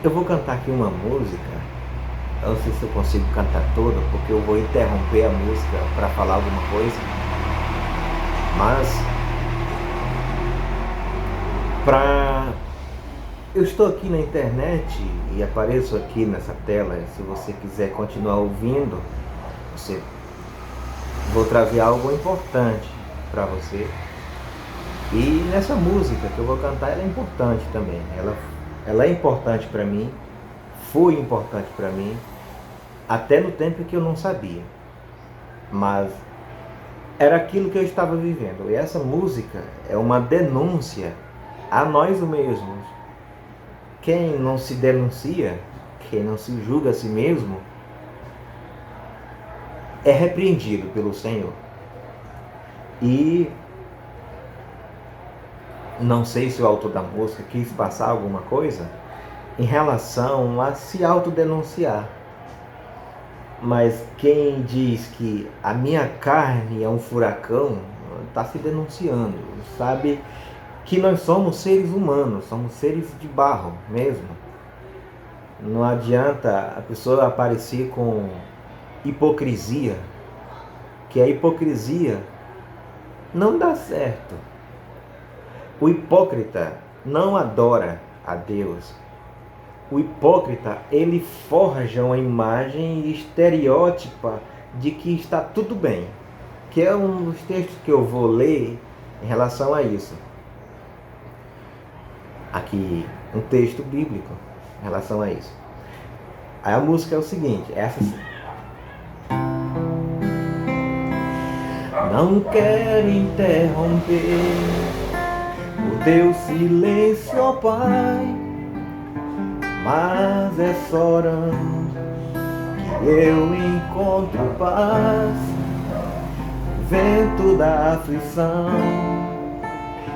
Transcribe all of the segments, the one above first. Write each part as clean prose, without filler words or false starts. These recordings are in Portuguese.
Eu vou cantar aqui uma música, eu não sei se eu consigo cantar toda, porque eu vou interromper a música para falar alguma coisa, mas eu estou aqui na internet e apareço aqui nessa tela. Se você quiser continuar ouvindo, vou trazer algo importante para você. E nessa música que eu vou cantar, ela é importante também. Ela é importante para mim, foi importante para mim, até no tempo que eu não sabia. Mas era aquilo que eu estava vivendo. E essa música é uma denúncia a nós mesmos. Quem não se denuncia, quem não se julga a si mesmo, é repreendido pelo Senhor. E não sei se o autor da música quis passar alguma coisa em relação a se autodenunciar. Mas quem diz que a minha carne é um furacão, está se denunciando. Sabe que nós somos seres humanos, somos seres de barro mesmo. Não adianta a pessoa aparecer com hipocrisia, que a hipocrisia não dá certo. O hipócrita não adora a Deus. O hipócrita, ele forja uma imagem estereótipa de que está tudo bem, que é um dos textos que eu vou ler em relação a isso. Aqui, um texto bíblico em relação a isso. Aí a música é o seguinte, essa sim. Não quero interromper o teu silêncio, ó Pai, mas é só orando que eu encontro paz. O vento da aflição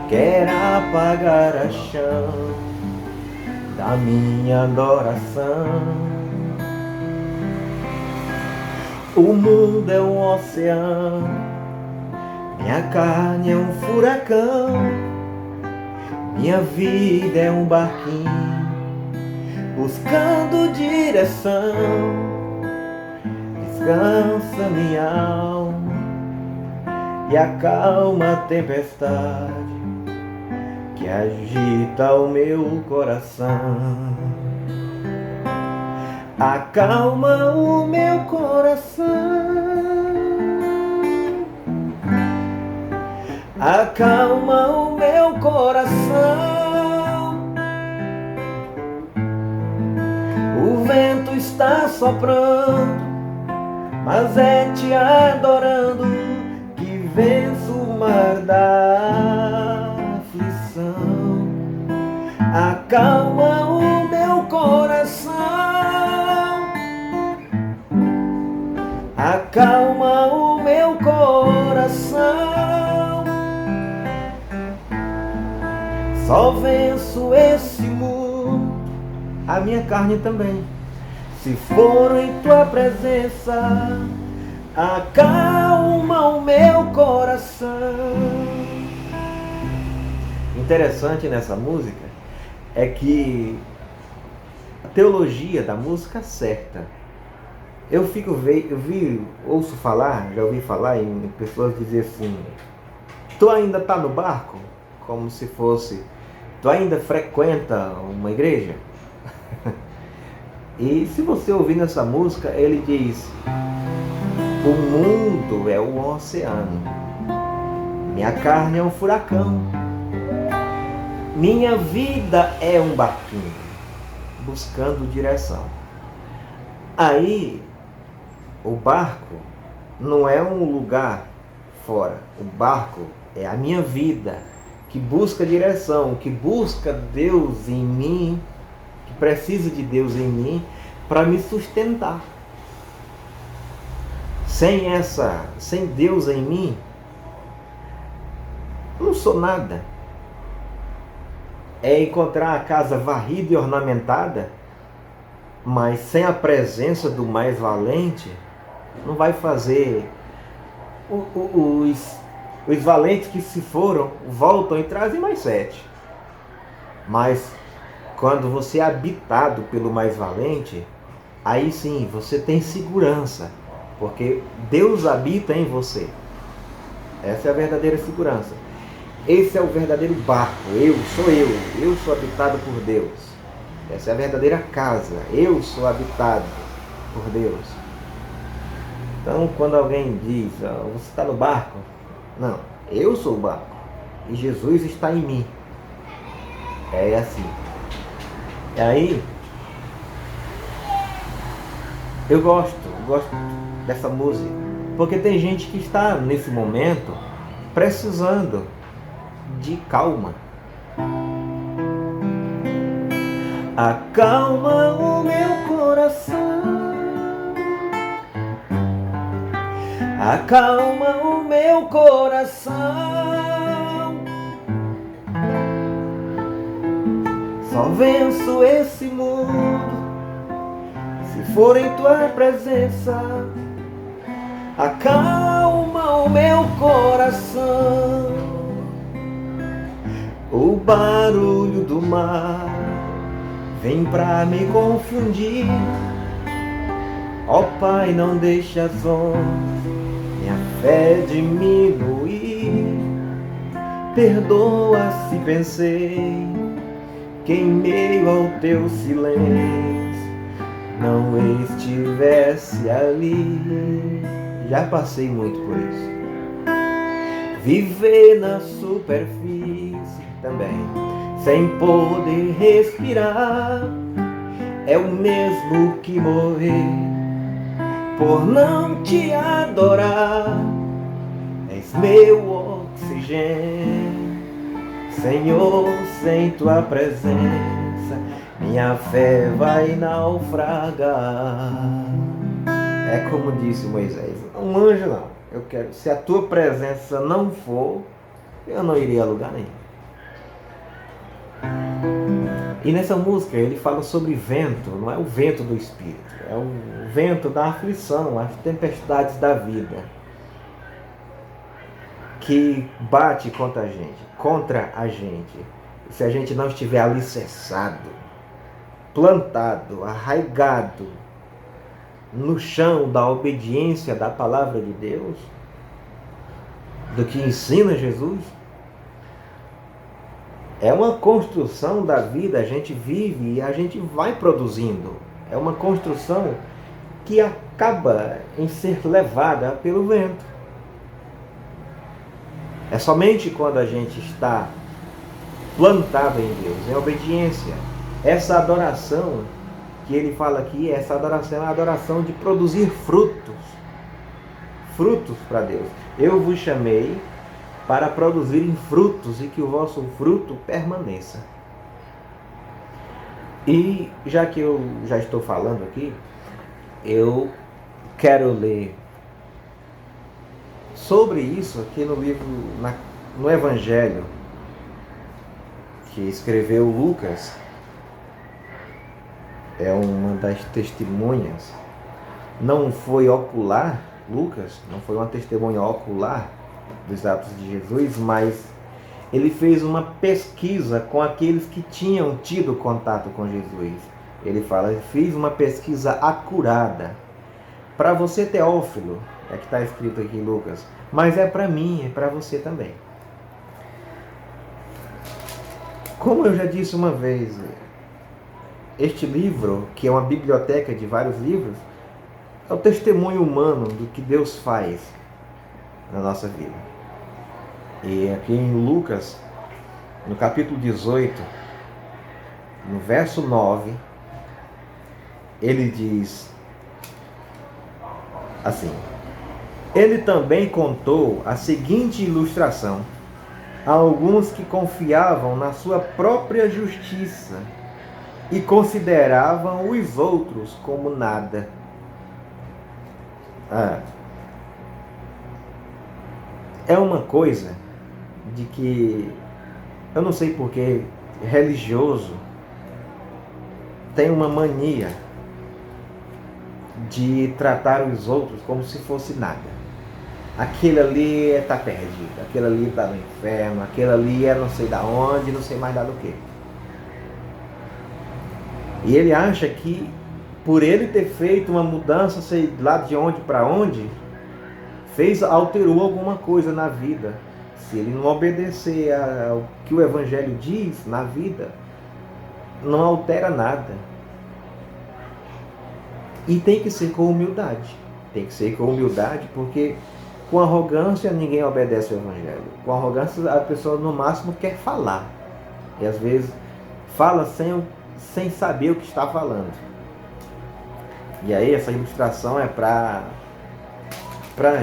quer apagar a chama da minha adoração. O mundo é um oceano, minha carne é um furacão, minha vida é um barquinho buscando direção. Descansa minha alma e acalma a tempestade que agita o meu coração. Acalma o meu coração, acalma o meu coração. O vento está soprando, mas é te adorando que venço o mar da aflição. Acalma o meu coração, acalma o meu coração. Só venço esse mundo, a minha carne também, se for em tua presença. Acalma o meu coração. Interessante nessa música é que a teologia da música certa. Ouço falar, já ouvi falar em pessoas dizer assim: tu ainda está no barco? Como se fosse, tu ainda frequenta uma igreja? E se você ouvir nessa música, ele diz: o mundo é um oceano, minha carne é um furacão, minha vida é um barquinho buscando direção. Aí, o barco não é um lugar fora, o barco é a minha vida, que busca direção, que busca Deus em mim, que precisa de Deus em mim para me sustentar. Sem Deus em mim, não sou nada. É encontrar a casa varrida e ornamentada, mas sem a presença do mais valente, não vai fazer. Os valentes que se foram voltam e trazem mais 7. Mas Quando você é habitado pelo mais valente, aí sim você tem segurança, porque Deus habita em você. Essa é a verdadeira segurança. Esse é o verdadeiro barco. Eu sou habitado por Deus. Essa é a verdadeira casa. Eu sou habitado por Deus. Então, quando alguém diz, você está no barco? Não, eu sou o barco. E Jesus está em mim. É assim. E aí, eu gosto dessa música, porque tem gente que está nesse momento precisando de calma. Acalma o meu coração, acalma o meu coração. Só venço esse mundo se for em tua presença. Acalma o meu coração. O barulho do mar vem pra me confundir. Ó Pai, não deixa as ondas minha fé diminuir. Perdoa se pensei que em meio ao teu silêncio não estivesse ali. Já passei muito por isso. Viver na superfície também, sem poder respirar, é o mesmo que morrer por não te adorar. És meu oxigênio, Senhor, sem tua presença minha fé vai naufragar. É como disse Moisés, um anjo não, eu quero, se a tua presença não for, eu não iria a lugar nenhum. E nessa música ele fala sobre vento, não é o vento do Espírito, é o vento da aflição, as tempestades da vida, que bate contra a gente, se a gente não estiver alicerçado, plantado, arraigado no chão da obediência da palavra de Deus, do que ensina Jesus. É uma construção da vida, a gente vive e a gente vai produzindo. É uma construção que acaba em ser levada pelo vento. É somente quando a gente está plantado em Deus, em obediência. Essa adoração que ele fala aqui, essa adoração é a adoração de produzir frutos para Deus. Eu vos chamei para produzirem frutos e que o vosso fruto permaneça. E já que eu já estou falando aqui, eu quero ler sobre isso aqui no livro, no Evangelho que escreveu Lucas. É uma das testemunhas. Não foi ocular, Lucas não foi uma testemunha ocular dos atos de Jesus, mas ele fez uma pesquisa com aqueles que tinham tido contato com Jesus. Ele fala, fiz uma pesquisa acurada. Para você, Teófilo, é que está escrito aqui em Lucas, mas é para mim, é para você também. Como eu já disse uma vez, este livro, que é uma biblioteca de vários livros, é o testemunho humano do que Deus faz na nossa vida. E aqui em Lucas, no capítulo 18, no verso 9, ele diz assim: ele também contou a seguinte ilustração a alguns que confiavam na sua própria justiça e consideravam os outros como nada. É uma coisa de que eu não sei porque religioso tem uma mania de tratar os outros como se fosse nada. Aquele ali está perdido, aquele ali está no inferno, aquele ali é não sei da onde, não sei mais da do que. E ele acha que por ele ter feito uma mudança, sei lá de onde para onde, alterou alguma coisa na vida. Se ele não obedecer ao que o Evangelho diz na vida, não altera nada. E tem que ser com humildade. Tem que ser com humildade, porque com arrogância ninguém obedece o Evangelho. Com arrogância a pessoa no máximo quer falar. E às vezes fala sem saber o que está falando. E aí essa ilustração é para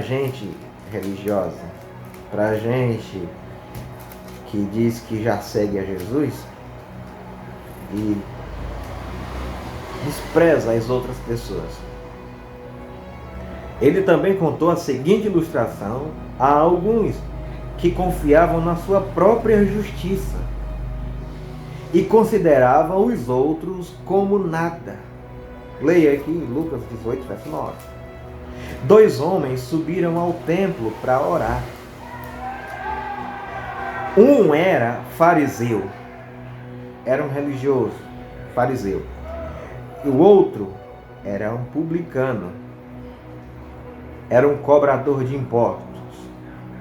gente religiosa, para gente que diz que já segue a Jesus e despreza as outras pessoas. Ele também contou a seguinte ilustração a alguns que confiavam na sua própria justiça e consideravam os outros como nada. Leia aqui Lucas 18, verso 9. 2 homens subiram ao templo para orar. Um era fariseu, era um religioso, fariseu. E o outro era um publicano, era um cobrador de impostos,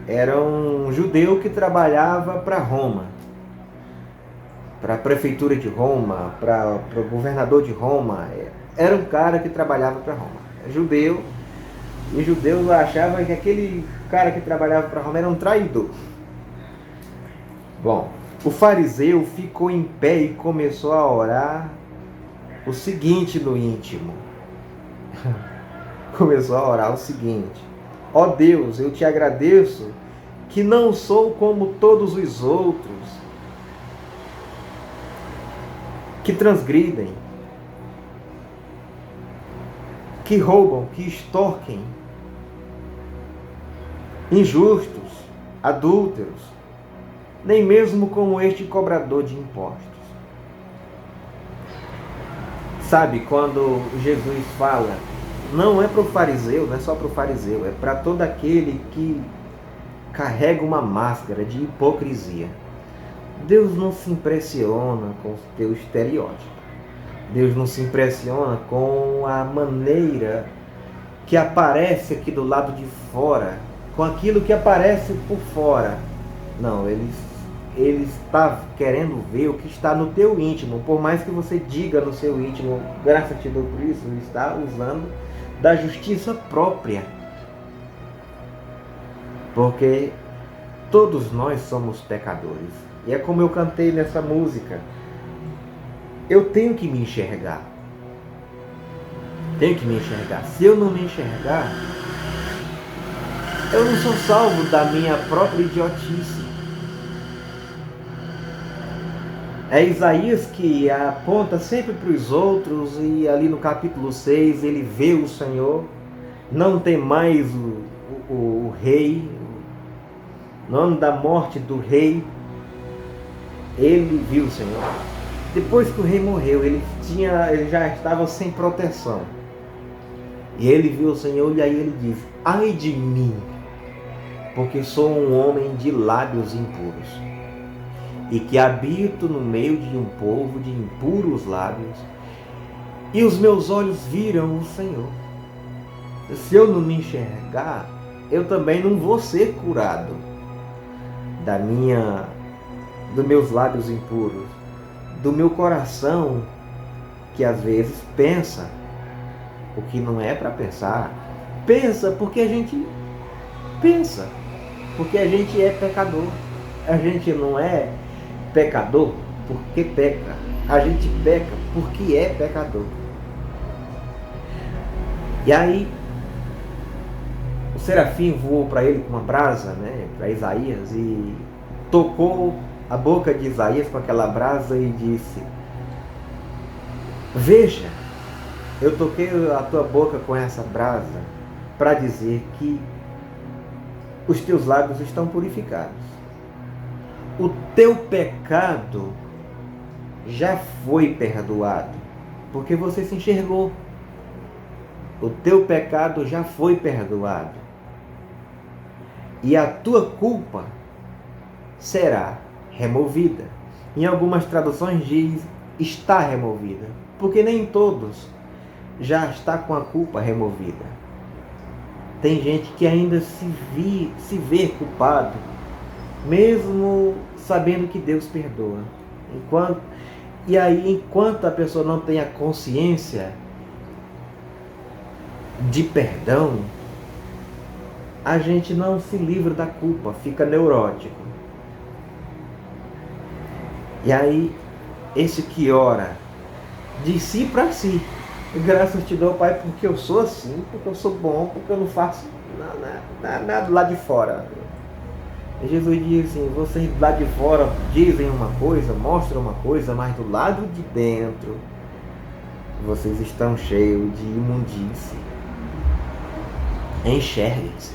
era um judeu que trabalhava para Roma, para a prefeitura de Roma, para o governador de Roma. Era um cara que trabalhava para Roma, judeu, e judeus achavam que aquele cara que trabalhava para Roma era um traidor. Bom, o fariseu ficou em pé e começou a orar o seguinte no íntimo. Começou a orar o seguinte: ó Deus, eu te agradeço que não sou como todos os outros que transgridem, que roubam, que extorquem, injustos, adúlteros, nem mesmo como este cobrador de impostos. Sabe, quando Jesus fala, não é para o fariseu, não é só para o fariseu, é para todo aquele que carrega uma máscara de hipocrisia. Deus não se impressiona com o teu estereótipo. Deus não se impressiona com a maneira que aparece aqui do lado de fora, com aquilo que aparece por fora. Não, Ele está querendo ver o que está no teu íntimo. Por mais que você diga no seu íntimo, graças a Deus por isso, Ele está usando da justiça própria. Porque todos nós somos pecadores. E é como eu cantei nessa música. Eu tenho que me enxergar. Tenho que me enxergar. Se eu não me enxergar, eu não sou salvo da minha própria idiotice. É Isaías que aponta sempre para os outros, e ali no capítulo 6 ele vê o Senhor, não tem mais o rei, no ano da morte do rei, ele viu o Senhor. Depois que o rei morreu, ele já estava sem proteção. E ele viu o Senhor, e aí ele diz: ai de mim, porque sou um homem de lábios impuros, e que habito no meio de um povo de impuros lábios, e os meus olhos viram o Senhor. Se eu não me enxergar, eu também não vou ser curado dos meus lábios impuros, do meu coração, que às vezes pensa o que não é para pensar. Pensa porque a gente pensa, porque a gente é pecador. A gente não é pecador porque peca, a gente peca porque é pecador. E aí o serafim voou para ele com uma brasa, para Isaías, e tocou a boca de Isaías com aquela brasa e disse: veja, eu toquei a tua boca com essa brasa para dizer que os teus lábios estão purificados. O teu pecado já foi perdoado, porque você se enxergou. O teu pecado já foi perdoado. E a tua culpa será removida. Em algumas traduções diz: está removida, porque nem todos já está com a culpa removida. Tem gente que ainda se vê culpado, mesmo sabendo que Deus perdoa. Enquanto a pessoa não tem a consciência de perdão, a gente não se livra da culpa, fica neurótico. E aí, esse que ora de si para si: graças te dou, Pai, porque eu sou assim, porque eu sou bom, porque eu não faço nada lá de fora. E Jesus diz assim: vocês lá de fora dizem uma coisa, mostram uma coisa, mas do lado de dentro vocês estão cheios de imundície. Enxerguem-se.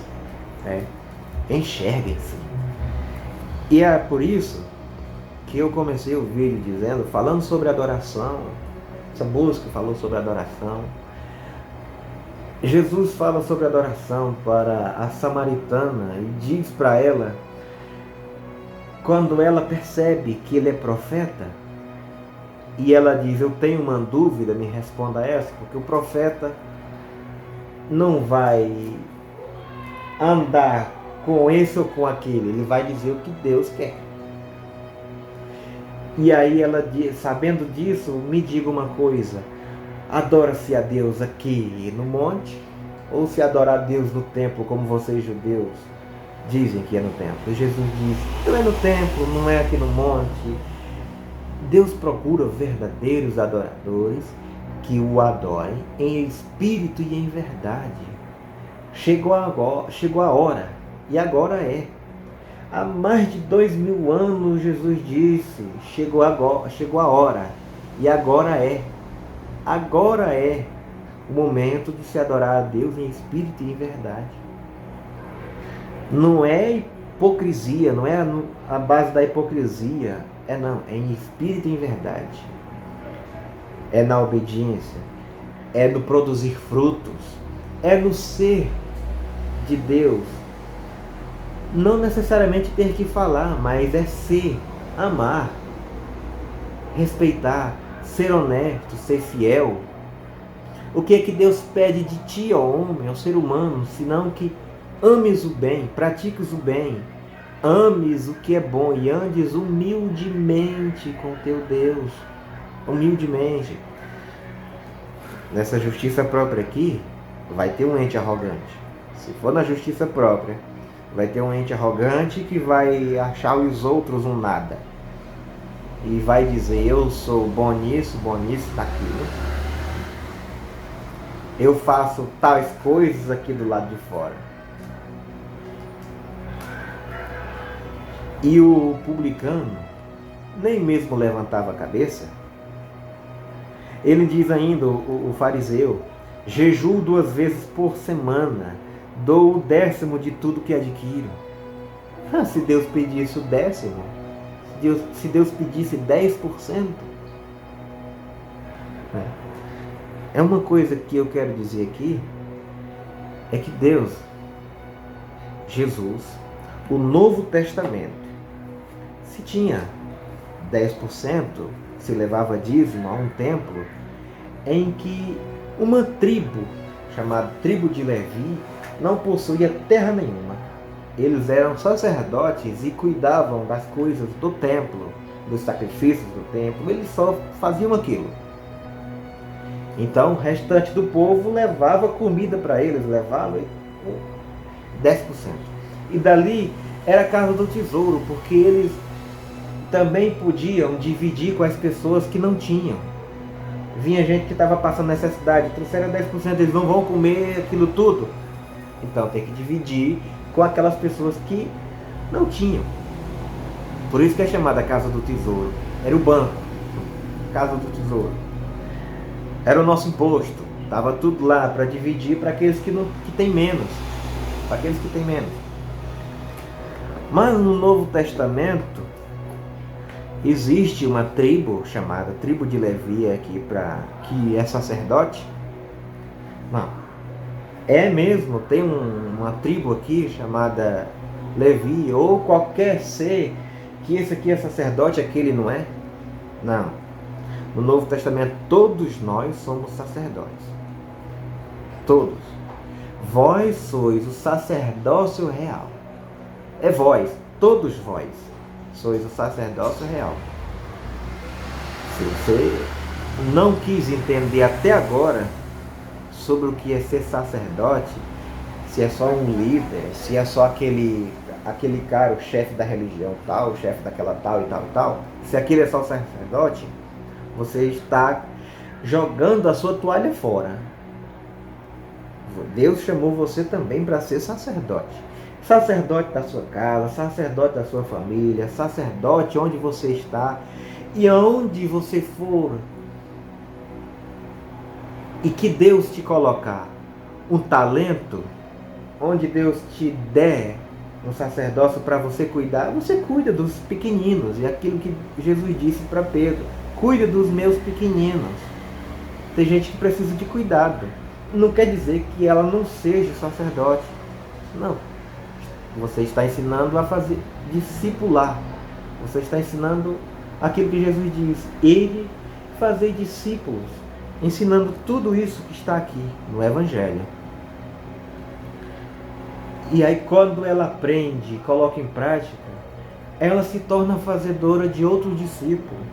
Enxerguem-se. E é por isso que eu comecei o vídeo falando sobre adoração. Essa música falou sobre adoração. Jesus fala sobre adoração para a samaritana e diz para ela, quando ela percebe que ele é profeta, e ela diz: eu tenho uma dúvida, me responda essa, porque o profeta não vai andar com esse ou com aquele, ele vai dizer o que Deus quer. E aí ela diz: sabendo disso, me diga uma coisa, adora-se a Deus aqui no monte, ou se adorar a Deus no templo, como vocês judeus dizem que é no templo? E Jesus diz: não é no templo, não é aqui no monte. Deus procura verdadeiros adoradores que o adorem em espírito e em verdade. Chegou a hora, e agora é. Há mais de 2000 anos Jesus disse: chegou a hora, e agora é. Agora é o momento de se adorar a Deus em espírito e em verdade. Não é hipocrisia, não é a base da hipocrisia. É em espírito e em verdade. É na obediência. É no produzir frutos. É no ser de Deus. Não necessariamente ter que falar, mas é ser, amar, respeitar, ser honesto, ser fiel. O que é que Deus pede de ti, ó homem, ó ser humano, senão que ames o bem, pratiques o bem, ames o que é bom e andes humildemente com teu Deus. Humildemente. Nessa justiça própria aqui, vai ter um ente arrogante. Se for na justiça própria, vai ter um ente arrogante que vai achar os outros um nada. E vai dizer: eu sou bom nisso, daquilo. Eu faço tais coisas aqui do lado de fora. E o publicano nem mesmo levantava a cabeça. Ele diz ainda, o fariseu: jejuo 2 vezes por semana, dou o 10º de tudo que adquiro. Se Deus pedisse o 10º, se Deus pedisse 10%, é uma coisa que eu quero dizer aqui, é que Deus, Jesus, o Novo Testamento, se tinha 10%, se levava dízimo a um templo, em que uma tribo, chamada tribo de Levi, não possuía terra nenhuma. Eles eram sacerdotes e cuidavam das coisas do templo, dos sacrifícios do templo, eles só faziam aquilo. Então o restante do povo levava comida para eles, levava 10%. E dali era a casa do tesouro, porque eles também podiam dividir com as pessoas que não tinham. Vinha gente que estava passando necessidade, trouxeram 10%, eles não vão comer aquilo tudo. Então tem que dividir com aquelas pessoas que não tinham. Por isso que é chamada Casa do Tesouro. Era o banco, Casa do Tesouro. Era o nosso imposto. Estava tudo lá para dividir para aqueles que têm menos. Para aqueles que têm menos. Mas no Novo Testamento existe uma tribo chamada tribo de Levi aqui, que é sacerdote. Não. É mesmo, tem uma tribo aqui chamada Levi, ou qualquer ser que esse aqui é sacerdote, aquele não é? Não. No Novo Testamento, todos nós somos sacerdotes. Todos. Vós sois o sacerdócio real. É vós, todos vós, sois o sacerdócio real. Se você não quis entender até agora sobre o que é ser sacerdote, se é só um líder, se é só aquele cara, o chefe da religião tal, o chefe daquela tal e tal e tal, se aquele é só o sacerdote, você está jogando a sua toalha fora. Deus chamou você também para ser sacerdote. Sacerdote da sua casa, sacerdote da sua família, sacerdote onde você está e aonde você for. E que Deus te colocar um talento, onde Deus te der um sacerdócio para você cuidar, você cuida dos pequeninos. E aquilo que Jesus disse para Pedro: cuide dos meus pequeninos. Tem gente que precisa de cuidado. Não quer dizer que ela não seja sacerdote. Não. Você está ensinando a fazer discipular. Você está ensinando aquilo que Jesus diz: ele fazer discípulos. Ensinando tudo isso que está aqui no Evangelho. E aí quando ela aprende e coloca em prática, ela se torna fazedora de outros discípulos.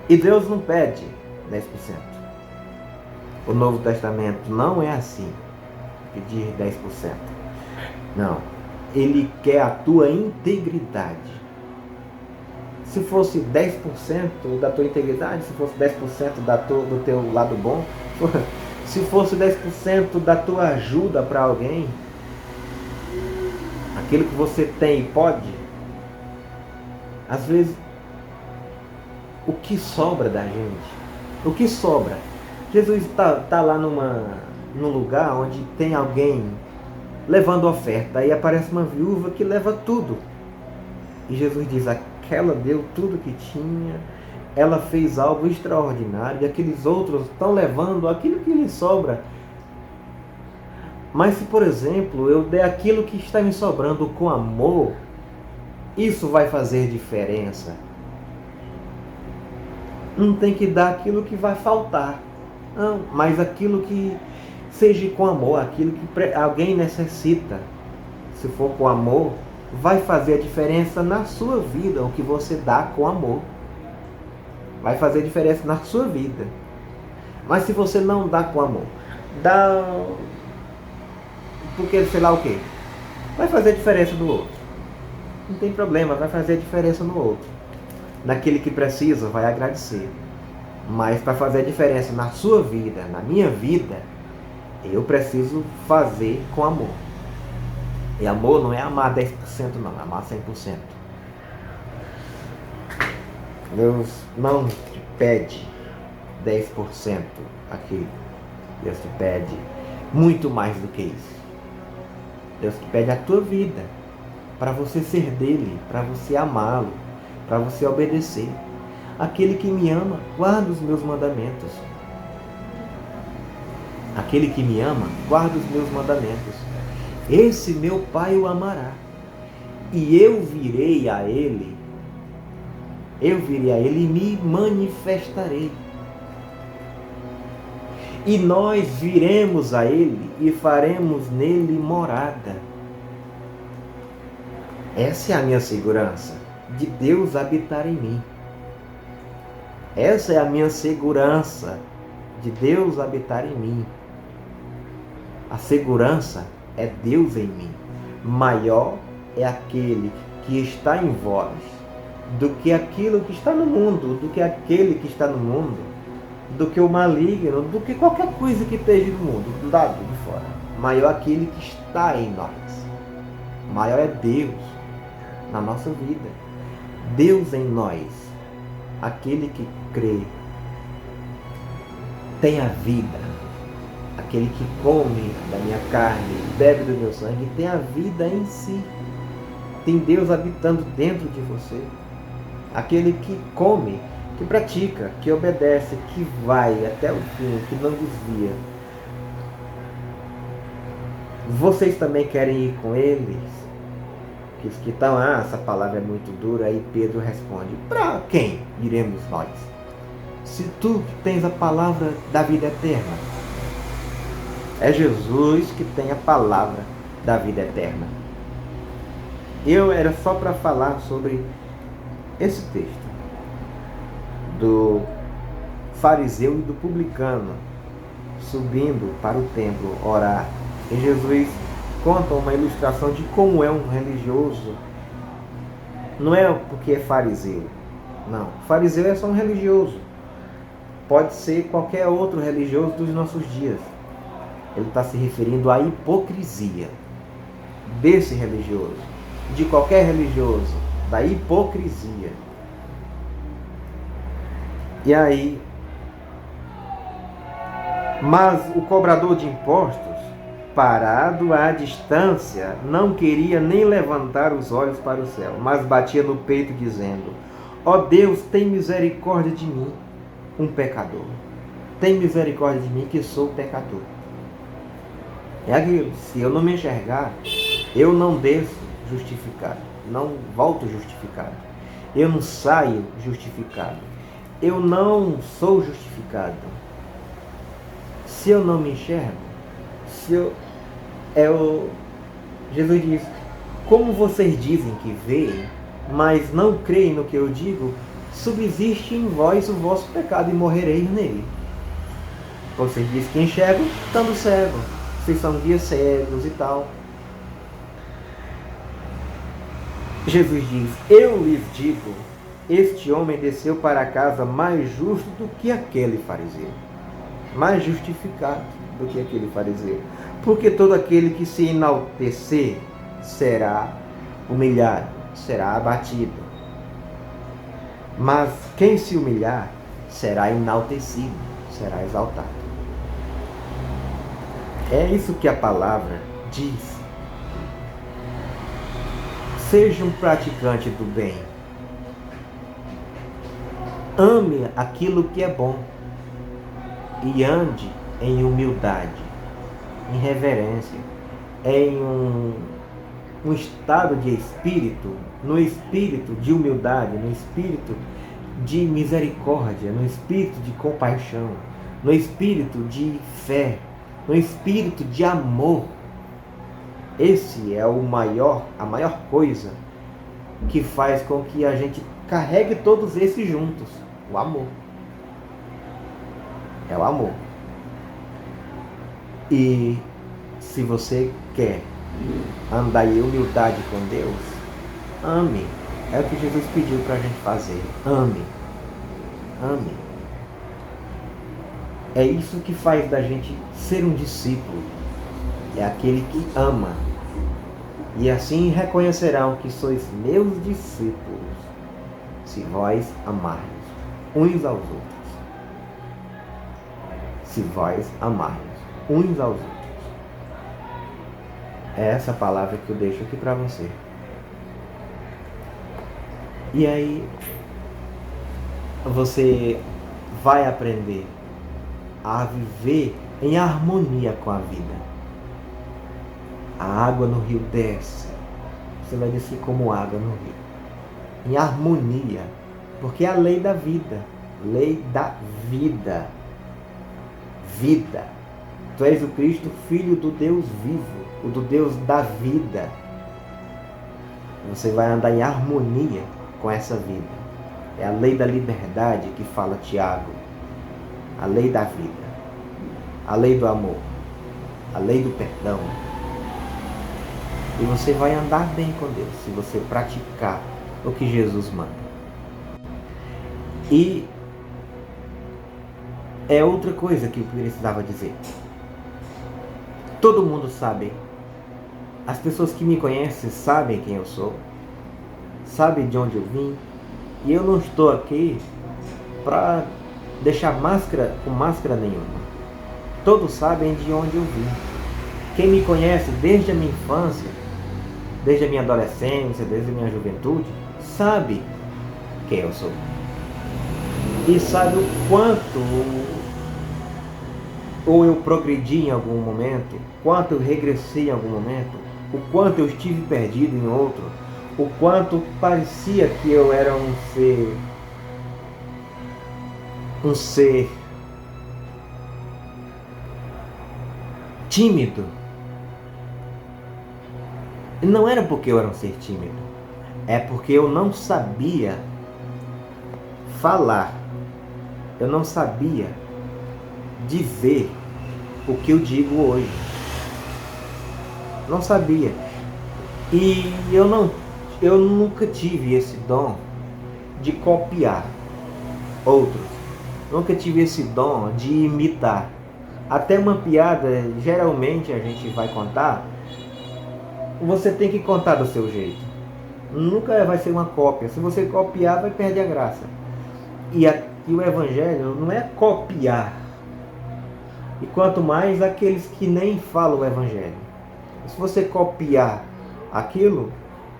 E Deus não pede 10%. O Novo Testamento não é assim, pedir 10%. Não. Ele quer a tua integridade. Se fosse 10% da tua integridade, se fosse 10% do teu lado bom, se fosse 10% da tua ajuda para alguém, aquilo que você tem e pode, às vezes, o que sobra da gente? O que sobra? Jesus está lá num lugar onde tem alguém levando oferta. Aí aparece uma viúva que leva tudo. E Jesus diz: aquela deu tudo que tinha, ela fez algo extraordinário, e aqueles outros estão levando aquilo que lhes sobra. Mas se, por exemplo, eu der aquilo que está me sobrando com amor, isso vai fazer diferença. Não tem que dar aquilo que vai faltar. Não, mas aquilo que seja com amor, aquilo que alguém necessita. Se for com amor, vai fazer a diferença na sua vida, o que você dá com amor. Vai fazer diferença na sua vida. Mas se você não dá com amor, dá porque sei lá o quê, vai fazer diferença no outro. Não tem problema, vai fazer diferença no outro. Naquele que precisa, vai agradecer. Mas para fazer a diferença na sua vida, na minha vida, eu preciso fazer com amor. E amor não é amar 10% não, é amar 100%. Deus não te pede 10% aqui. Deus te pede muito mais do que isso. Deus te pede a tua vida, para você ser dele, para você amá-lo, para você obedecer. Aquele que me ama, guarda os meus mandamentos. Aquele que me ama, guarda os meus mandamentos. Esse meu Pai o amará. E eu virei a ele e me manifestarei. E nós viremos a ele e faremos nele morada. Essa é a minha segurança, de Deus habitar em mim. Essa é a minha segurança, de Deus habitar em mim. A segurança é Deus em mim. Maior é aquele que está em vós do que aquilo que está no mundo, do que aquele que está no mundo, do que o maligno, do que qualquer coisa que esteja no mundo, do lado de fora. Maior é aquele que está em nós. Maior é Deus na nossa vida. Deus em nós. Aquele que crê tem a vida. Aquele que come da minha carne, bebe do meu sangue, tem a vida em si. Tem Deus habitando dentro de você. Aquele que come, que pratica, que obedece, que vai até o fim, que não desvia. Vocês também querem ir com eles? Que estão, essa palavra é muito dura. Aí Pedro responde: para quem iremos nós? se tu tens a palavra da vida eterna? É Jesus que tem a palavra da vida eterna. Eu era só para falar sobre esse texto do fariseu e do publicano subindo para o templo orar. E Jesus conta uma ilustração de como é um religioso. Não é porque é fariseu. Não, fariseu é só um religioso. Pode ser qualquer outro religioso dos nossos dias. Ele está se referindo à hipocrisia desse religioso, de qualquer religioso, da hipocrisia. E aí, mas o cobrador de impostos, parado à distância, não queria nem levantar os olhos para o céu, mas batia no peito dizendo: ó Deus, tem misericórdia de mim, um pecador. Tem misericórdia de mim, que sou pecador. É aquilo, se eu não me enxergar, eu não desço justificado, não volto justificado, eu não saio justificado, eu não sou justificado. Se eu não me enxergo, Jesus diz: como vocês dizem que veem, mas não creem no que eu digo, subsiste em vós o vosso pecado e morrereis nele. Vocês dizem que enxergam, estando cego. Vocês são guias cegos e tal. Jesus diz: eu lhes digo, este homem desceu para casa mais justo do que aquele fariseu, mais justificado do que aquele fariseu. Porque todo aquele que se enaltecer será humilhado, será abatido. Mas quem se humilhar será enaltecido, será exaltado. É isso que a palavra diz. Seja um praticante do bem. Ame aquilo que é bom e ande em humildade, em reverência, em um estado de espírito, no espírito de humildade, no espírito de misericórdia, no espírito de compaixão, no espírito de fé, no espírito de amor. Esse é a maior coisa que faz com que a gente carregue todos esses juntos. O amor. É o amor. E se você quer andar em humildade com Deus, ame. É o que Jesus pediu para a gente fazer. Ame. Ame. É isso que faz da gente ser um discípulo. É aquele que ama. E assim reconhecerão que sois meus discípulos, se vós amardes uns aos outros. Se vós amardes uns aos outros. É essa palavra que eu deixo aqui para você. E aí, você vai aprender a viver em harmonia com a vida. A água no rio desce. Você vai descer como água no rio. Em harmonia. Porque é a lei da vida. Lei da vida. Vida. Tu és o Cristo, Filho do Deus vivo. O do Deus da vida. Você vai andar em harmonia com essa vida. É a lei da liberdade que fala Tiago. A lei da vida. A lei do amor. A lei do perdão. E você vai andar bem com Deus se você praticar o que Jesus manda. E é outra coisa que eu precisava dizer. Todo mundo sabe. As pessoas que me conhecem sabem quem eu sou. Sabem de onde eu vim. E eu não estou aqui para deixar máscara com máscara nenhuma. Todos sabem de onde eu vim. Quem me conhece desde a minha infância, desde a minha adolescência, desde a minha juventude, sabe quem eu sou. E sabe o quanto ou eu progredi em algum momento, quanto eu regressei em algum momento, o quanto eu estive perdido em outro, o quanto parecia que eu era um ser um ser tímido, não era porque eu era um ser tímido, é porque eu não sabia falar, eu não sabia dizer o que eu digo hoje. Não sabia. E eu nunca tive esse dom de copiar outros. Nunca tive esse dom de imitar. Até uma piada, geralmente a gente vai contar, você tem que contar do seu jeito. Nunca vai ser uma cópia. Se você copiar, vai perder a graça. E o Evangelho não é copiar. E quanto mais aqueles que nem falam o Evangelho. Se você copiar aquilo,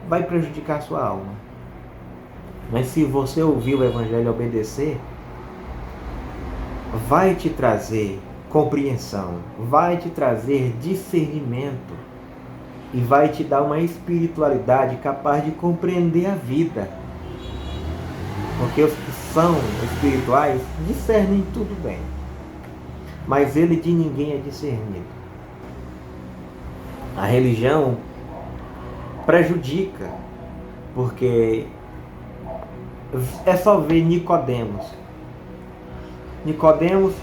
vai prejudicar a sua alma. Mas se você ouvir o Evangelho e obedecer, vai te trazer compreensão, vai te trazer discernimento e vai te dar uma espiritualidade capaz de compreender a vida. Porque os que são espirituais discernem tudo bem, mas ele de ninguém é discernido. A religião prejudica, porque é só ver Nicodemos. Nicodemos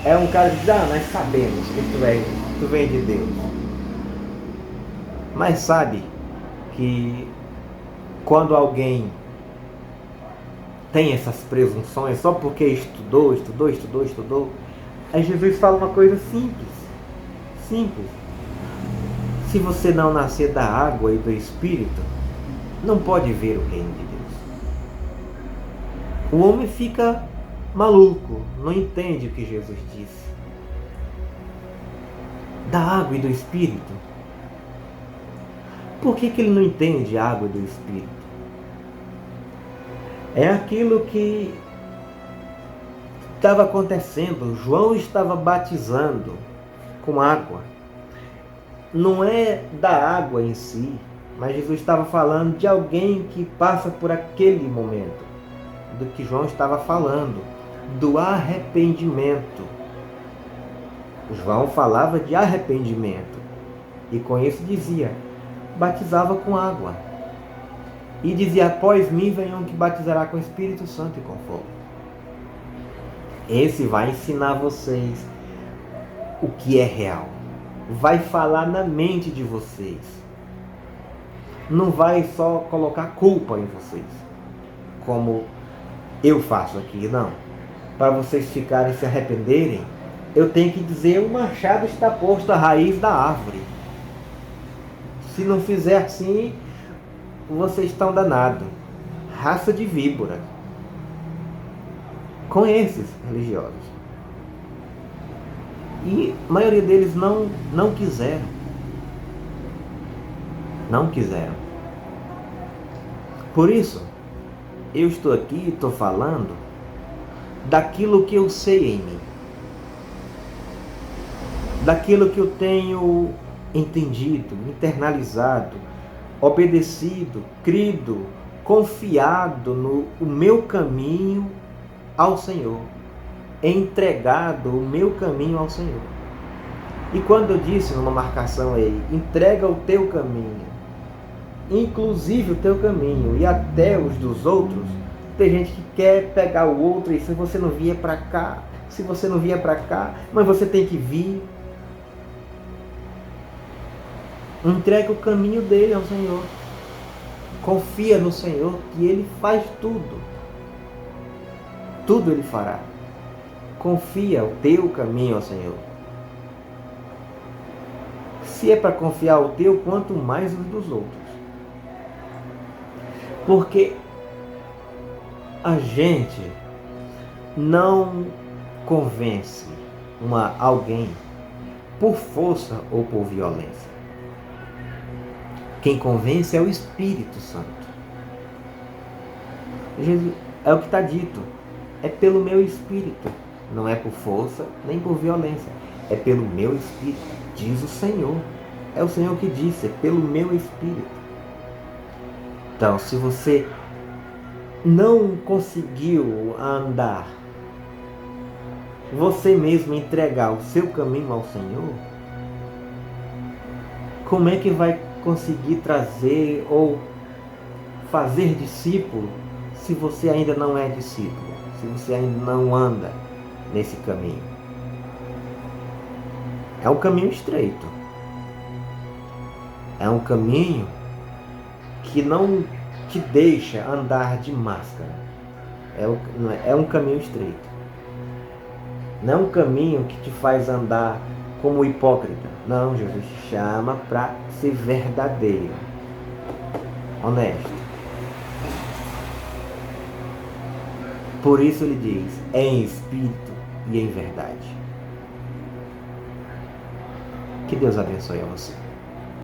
é um cara que diz, nós sabemos que tu vem de Deus. Mas sabe que quando alguém tem essas presunções só porque estudou, aí Jesus fala uma coisa simples. Se você não nascer da água e do Espírito, não pode ver o reino de Deus. O homem fica maluco, não entende o que Jesus disse. Da água e do Espírito. Por que ele não entende a água e do Espírito? É aquilo que estava acontecendo. João estava batizando com água. Não é da água em si, mas Jesus estava falando de alguém que passa por aquele momento, do que João estava falando, do arrependimento. João falava de arrependimento e com isso dizia, batizava com água e dizia, após mim vem um que batizará com o Espírito Santo e com fogo. Esse vai ensinar vocês o que é real, vai falar na mente de vocês, não vai só colocar culpa em vocês, como eu faço aqui, não. Para vocês ficarem se arrependerem, eu tenho que dizer, o machado está posto à raiz da árvore. Se não fizer assim, vocês estão danados. Raça de víbora. Com esses religiosos. E a maioria deles não quiseram. Não quiseram. Por isso, eu estou aqui e estou falando daquilo que eu sei em mim. Daquilo que eu tenho entendido, internalizado, obedecido, crido, confiado no meu caminho ao Senhor, entregado o meu caminho ao Senhor. E quando eu disse numa marcação aí, entrega o teu caminho, inclusive o teu caminho e até os dos outros, tem gente que quer pegar o outro e se você não vier para cá, mas você tem que vir. Entrega o caminho dele ao Senhor. Confia no Senhor que Ele faz tudo. Tudo Ele fará. Confia o teu caminho ao Senhor. Se é para confiar o teu, quanto mais os dos outros. Porque a gente não convence alguém por força ou por violência. Quem convence é o Espírito Santo. Jesus, é o que está dito. É pelo meu Espírito. Não é por força nem por violência. É pelo meu Espírito. Diz o Senhor. É o Senhor que disse. É pelo meu Espírito. Então, se você não conseguiu andar você mesmo entregar o seu caminho ao Senhor, como é que vai conseguir trazer ou fazer discípulo se você ainda não é discípulo, se você ainda não anda nesse caminho? É um caminho estreito. É um caminho que não te deixa andar de máscara. É um caminho estreito. Não é um caminho que te faz andar como hipócrita. Não, Jesus te chama para ser verdadeiro, honesto. Por isso ele diz, em espírito e em verdade. Que Deus abençoe a você.